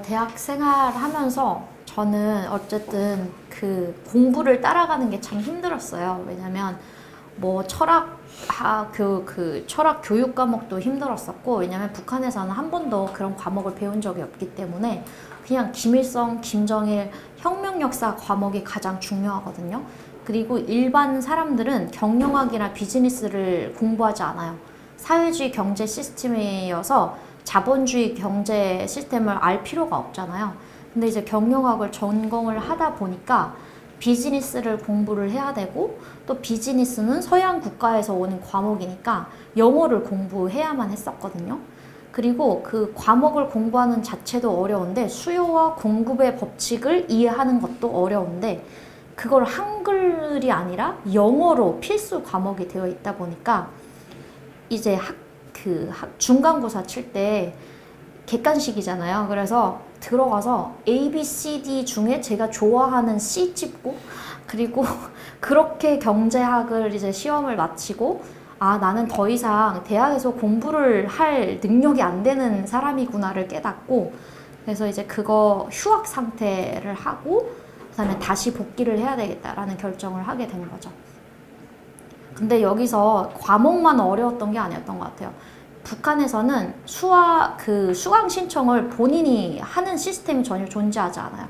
대학 생활 하면서 저는 어쨌든 그 공부를 따라가는 게 참 힘들었어요. 왜냐면 뭐 철학 교육 과목도 힘들었었고, 왜냐면 북한에서는 한 번도 그런 과목을 배운 적이 없기 때문에 그냥 김일성, 김정일, 혁명 역사 과목이 가장 중요하거든요. 그리고 일반 사람들은 경영학이나 비즈니스를 공부하지 않아요. 사회주의 경제 시스템이어서 자본주의 경제 시스템을 알 필요가 없잖아요. 근데 이제 경영학을 전공을 하다 보니까 비즈니스를 공부를 해야 되고, 또 비즈니스는 서양 국가에서 오는 과목이니까 영어를 공부해야만 했었거든요. 그리고 그 과목을 공부하는 자체도 어려운데 수요와 공급의 법칙을 이해하는 것도 어려운데, 그걸 한글이 아니라 영어로 필수 과목이 되어 있다 보니까 이제 중간고사 칠 때 객관식이잖아요. 그래서 들어가서 A, B, C, D 중에 제가 좋아하는 C 찍고, 그리고 그렇게 경제학을 이제 시험을 마치고, 아, 나는 더 이상 대학에서 공부를 할 능력이 안 되는 사람이구나를 깨닫고, 그래서 이제 그거 휴학 상태를 하고, 그다음에 다시 복귀를 해야 되겠다라는 결정을 하게 된 거죠. 근데 여기서 과목만 어려웠던 게 아니었던 것 같아요. 북한에서는 수강 신청을 본인이 하는 시스템이 전혀 존재하지 않아요.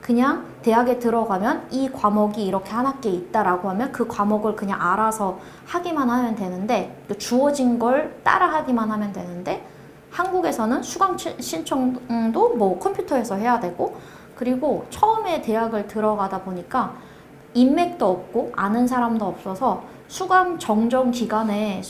그냥 대학에 들어가면 이 과목이 이렇게 한 학기에 있다라고 하면 그 과목을 그냥 알아서 하기만 하면 되는데, 주어진 걸 따라 하기만 하면 되는데, 한국에서는 수강 신청도 뭐 컴퓨터에서 해야 되고, 그리고 처음에 대학을 들어가다 보니까 인맥도 없고 아는 사람도 없어서 수강 정정 기간에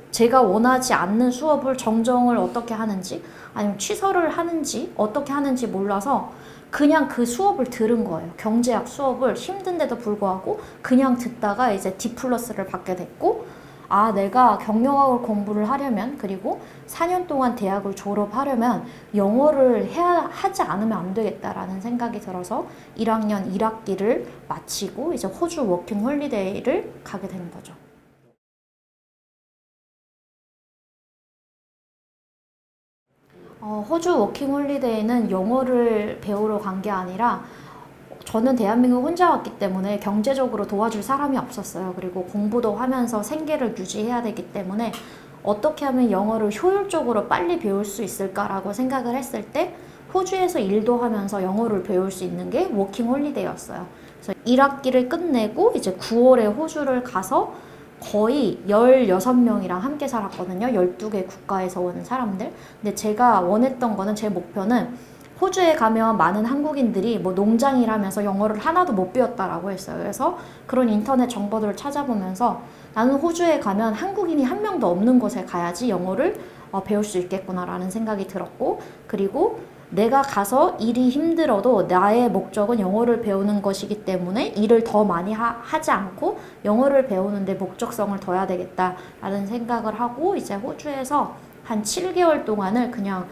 제가 원하지 않는 수업을 정정을 어떻게 하는지, 아니면 취소를 하는지 어떻게 하는지 몰라서 그냥 그 수업을 들은 거예요. 경제학 수업을 힘든데도 불구하고 그냥 듣다가 이제 D+를 받게 됐고, 아, 내가 경영학을 공부를 하려면, 그리고 4년 동안 대학을 졸업하려면 영어를 하지 않으면 안 되겠다라는 생각이 들어서 1학년 1학기를 마치고 이제 호주 워킹 홀리데이를 가게 된 거죠. 호주 워킹 홀리데이는 영어를 배우러 간 게 아니라, 저는 대한민국 혼자 왔기 때문에 경제적으로 도와줄 사람이 없었어요. 그리고 공부도 하면서 생계를 유지해야 되기 때문에 어떻게 하면 영어를 효율적으로 빨리 배울 수 있을까라고 생각을 했을 때, 호주에서 일도 하면서 영어를 배울 수 있는 게 워킹 홀리데이였어요. 그래서 1학기를 끝내고 이제 9월에 호주를 가서 거의 16명이랑 함께 살았거든요. 12개 국가에서 오는 사람들. 근데 제가 원했던 거는, 제 목표는 호주에 가면 많은 한국인들이 뭐 농장일하면서 영어를 하나도 못 배웠다라고 했어요. 그래서 그런 인터넷 정보들을 찾아보면서 나는 호주에 가면 한국인이 한 명도 없는 곳에 가야지 영어를 배울 수 있겠구나라는 생각이 들었고, 그리고 내가 가서 일이 힘들어도 나의 목적은 영어를 배우는 것이기 때문에 일을 더 많이 하지 않고 영어를 배우는데 목적성을 둬야 되겠다라는 생각을 하고, 이제 호주에서 한 7개월 동안을 그냥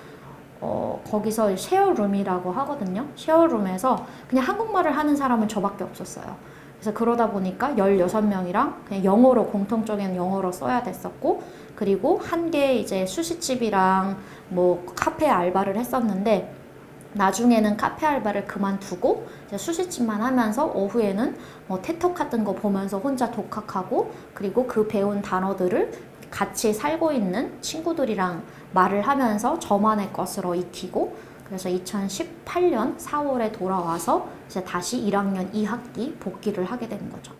거기서 쉐어룸이라고 하거든요. 쉐어룸에서 그냥 한국말을 하는 사람은 저밖에 없었어요. 그래서 그러다 보니까 16명이랑 그냥 영어로, 공통적인 영어로 써야 됐었고, 그리고 한 개 이제 수시집이랑 뭐 카페 알바를 했었는데, 나중에는 카페 알바를 그만두고 이제 수시집만 하면서 오후에는 뭐 테톡 같은 거 보면서 혼자 독학하고, 그리고 그 배운 단어들을 같이 살고 있는 친구들이랑 말을 하면서 저만의 것으로 익히고, 그래서 2018년 4월에 돌아와서 이제 다시 1학년 2학기 복귀를 하게 된 거죠.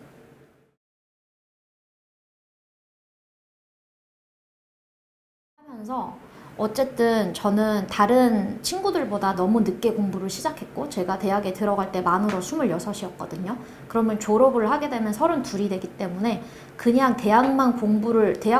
하면서 어쨌든 저는 다른 친구들보다 너무 늦게 공부를 시작했고, 제가 대학에 들어갈 때 만으로 26이었거든요. 그러면 졸업을 하게 되면 32이 되기 때문에 그냥 대학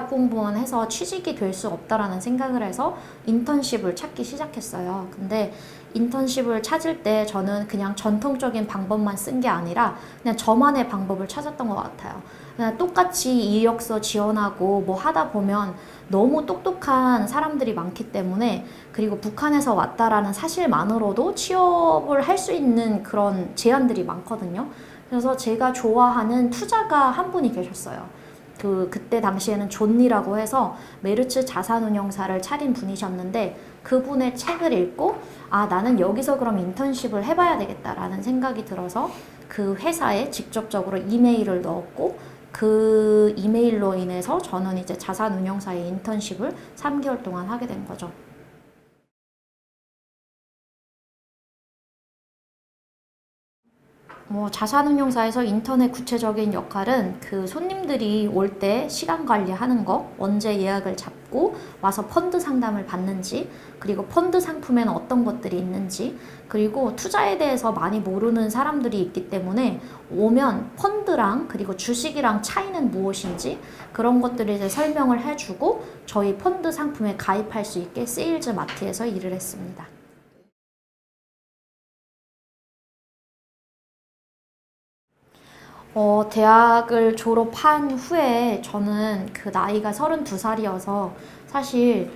공부만 해서 취직이 될 수 없다라는 생각을 해서 인턴십을 찾기 시작했어요. 근데 인턴십을 찾을 때 저는 그냥 전통적인 방법만 쓴 게 아니라 그냥 저만의 방법을 찾았던 것 같아요. 그냥 똑같이 이력서 지원하고 뭐 하다 보면 너무 똑똑한 사람들이 많기 때문에, 그리고 북한에서 왔다라는 사실만으로도 취업을 할 수 있는 그런 제안들이 많거든요. 그래서 제가 좋아하는 투자가 한 분이 계셨어요. 그때 당시에는 존니라고 해서 메르츠 자산운용사를 차린 분이셨는데 그분의 책을 읽고 아, 나는 여기서 그럼 인턴십을 해봐야 되겠다라는 생각이 들어서 그 회사에 직접적으로 이메일을 넣었고 그 이메일로 인해서 저는 이제 자산운용사의 인턴십을 3개월 동안 하게 된 거죠. 자산운용사에서 인턴의 구체적인 역할은 그 손님들이 올 때 시간 관리하는 거, 언제 예약을 잡고 와서 펀드 상담을 받는지, 그리고 펀드 상품에는 어떤 것들이 있는지, 그리고 투자에 대해서 많이 모르는 사람들이 있기 때문에 오면 펀드랑 그리고 주식이랑 차이는 무엇인지 그런 것들을 이제 설명을 해주고 저희 펀드 상품에 가입할 수 있게 세일즈 마트에서 일을 했습니다. 대학을 졸업한 후에 저는 그 나이가 32살이어서 사실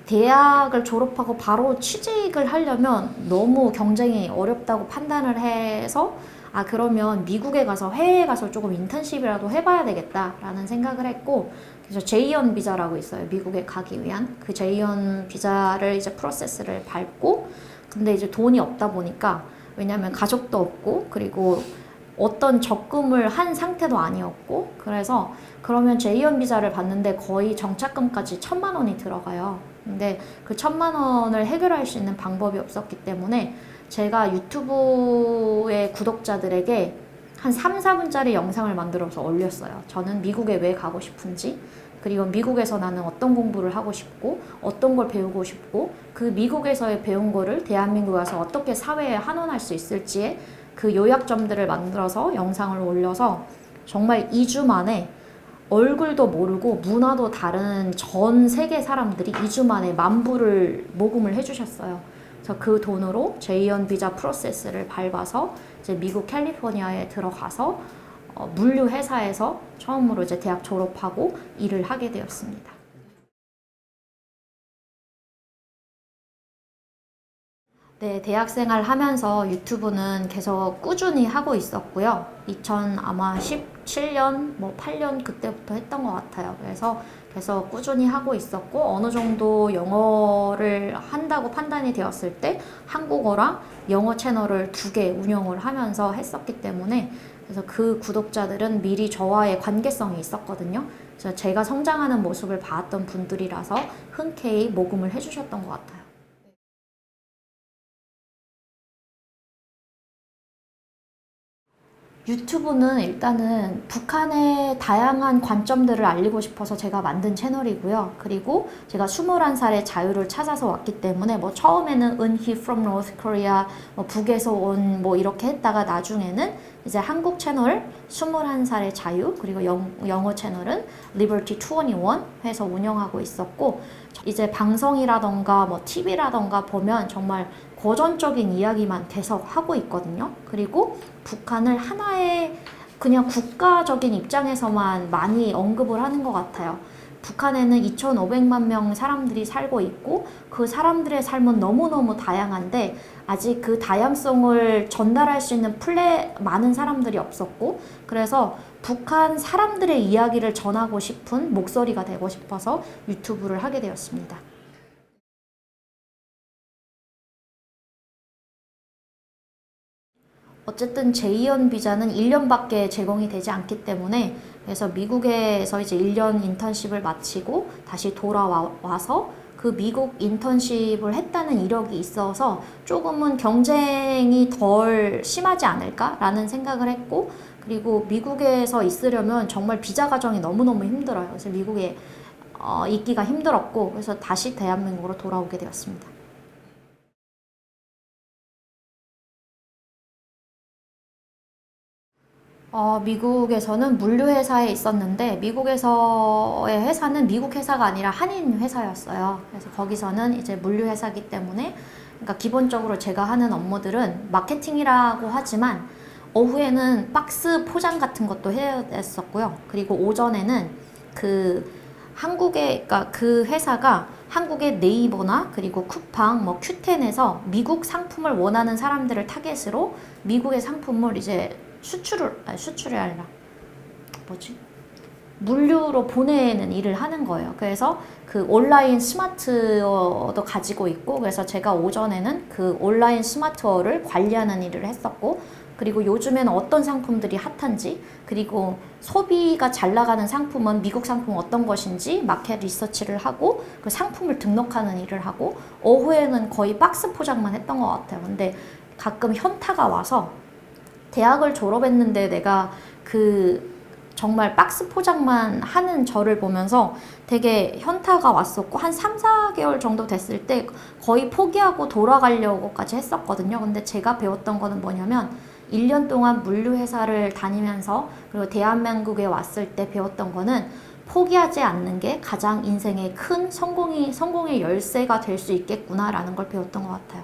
대학을 졸업하고 바로 취직을 하려면 너무 경쟁이 어렵다고 판단을 해서 아, 그러면 미국에 가서 해외에 가서 조금 인턴십이라도 해봐야 되겠다라는 생각을 했고 그래서 J1 비자라고 있어요. 미국에 가기 위한 그 J1 비자를 이제 프로세스를 밟고 근데 이제 돈이 없다 보니까 왜냐면 가족도 없고 그리고 어떤 적금을 한 상태도 아니었고 그래서 그러면 J1 비자를 받는데 거의 정착금까지 1,000만 원이 들어가요. 근데 그 1,000만 원을 해결할 수 있는 방법이 없었기 때문에 제가 유튜브의 구독자들에게 한 3, 4분짜리 영상을 만들어서 올렸어요. 저는 미국에 왜 가고 싶은지 그리고 미국에서 나는 어떤 공부를 하고 싶고 어떤 걸 배우고 싶고 그 미국에서의 배운 거를 대한민국에 와서 어떻게 사회에 환원할 수 있을지에 그 요약점들을 만들어서 영상을 올려서 정말 2주 만에 얼굴도 모르고 문화도 다른 전 세계 사람들이 2주 만에 10,000불을 모금을 해주셨어요. 그래서 그 돈으로 J1 비자 프로세스를 밟아서 이제 미국 캘리포니아에 들어가서 물류 회사에서 처음으로 이제 대학 졸업하고 일을 하게 되었습니다. 네, 대학생활 하면서 유튜브는 계속 꾸준히 하고 있었고요. 아마 17년, 8년 그때부터 했던 것 같아요. 그래서 계속 꾸준히 하고 있었고 어느 정도 영어를 한다고 판단이 되었을 때 한국어랑 영어 채널을 2개 운영을 하면서 했었기 때문에 그래서 그 구독자들은 미리 저와의 관계성이 있었거든요. 그래서 제가 성장하는 모습을 봤던 분들이라서 흔쾌히 모금을 해주셨던 것 같아요. 유튜브는 일단은 북한의 다양한 관점들을 알리고 싶어서 제가 만든 채널이고요. 그리고 제가 21살의 자유를 찾아서 왔기 때문에 처음에는 은희 from North Korea, 북에서 온 이렇게 했다가 나중에는 이제 한국 채널 21살의 자유 그리고 영어 채널은 Liberty 21 해서 운영하고 있었고 이제 방송이라던가 TV라던가 보면 정말 고전적인 이야기만 계속 하고 있거든요. 그리고 북한을 하나의 그냥 국가적인 입장에서만 많이 언급을 하는 것 같아요. 북한에는 2,500만 명 사람들이 살고 있고 그 사람들의 삶은 너무너무 다양한데 아직 그 다양성을 전달할 수 있는 많은 사람들이 없었고 그래서 북한 사람들의 이야기를 전하고 싶은 목소리가 되고 싶어서 유튜브를 하게 되었습니다. 어쨌든 J1 비자는 1년밖에 제공이 되지 않기 때문에 그래서 미국에서 이제 1년 인턴십을 마치고 다시 돌아와서 그 미국 인턴십을 했다는 이력이 있어서 조금은 경쟁이 덜 심하지 않을까라는 생각을 했고 그리고 미국에서 있으려면 정말 비자 과정이 너무너무 힘들어요. 그래서 미국에 있기가 힘들었고 그래서 다시 대한민국으로 돌아오게 되었습니다. 미국에서는 물류회사에 있었는데 미국에서의 회사는 미국 회사가 아니라 한인 회사였어요. 그래서 거기서는 이제 물류회사이기 때문에 그러니까 기본적으로 제가 하는 업무들은 마케팅이라고 하지만 오후에는 박스 포장 같은 것도 해야 했었고요. 그리고 오전에는 그러니까 그 회사가 한국의 네이버나 그리고 쿠팡, 큐텐에서 미국 상품을 원하는 사람들을 타겟으로 미국의 상품을 이제 수출이 아니라 물류로 보내는 일을 하는 거예요. 그래서 그 온라인 스마트워도 가지고 있고, 그래서 제가 오전에는 그 온라인 스마트워를 관리하는 일을 했었고, 그리고 요즘에는 어떤 상품들이 핫한지, 그리고 소비가 잘 나가는 상품은 미국 상품 어떤 것인지 마켓 리서치를 하고 그 상품을 등록하는 일을 하고, 오후에는 거의 박스 포장만 했던 것 같아요. 근데 가끔 현타가 와서 대학을 졸업했는데 내가 그 정말 박스 포장만 하는 저를 보면서 되게 현타가 왔었고, 한 3, 4개월 정도 됐을 때 거의 포기하고 돌아가려고까지 했었거든요. 근데 제가 배웠던 거는 뭐냐면 1년 동안 물류회사를 다니면서 그리고 대한민국에 왔을 때 배웠던 거는 포기하지 않는 게 가장 인생의 큰 성공의 열쇠가 될 수 있겠구나라는 걸 배웠던 것 같아요.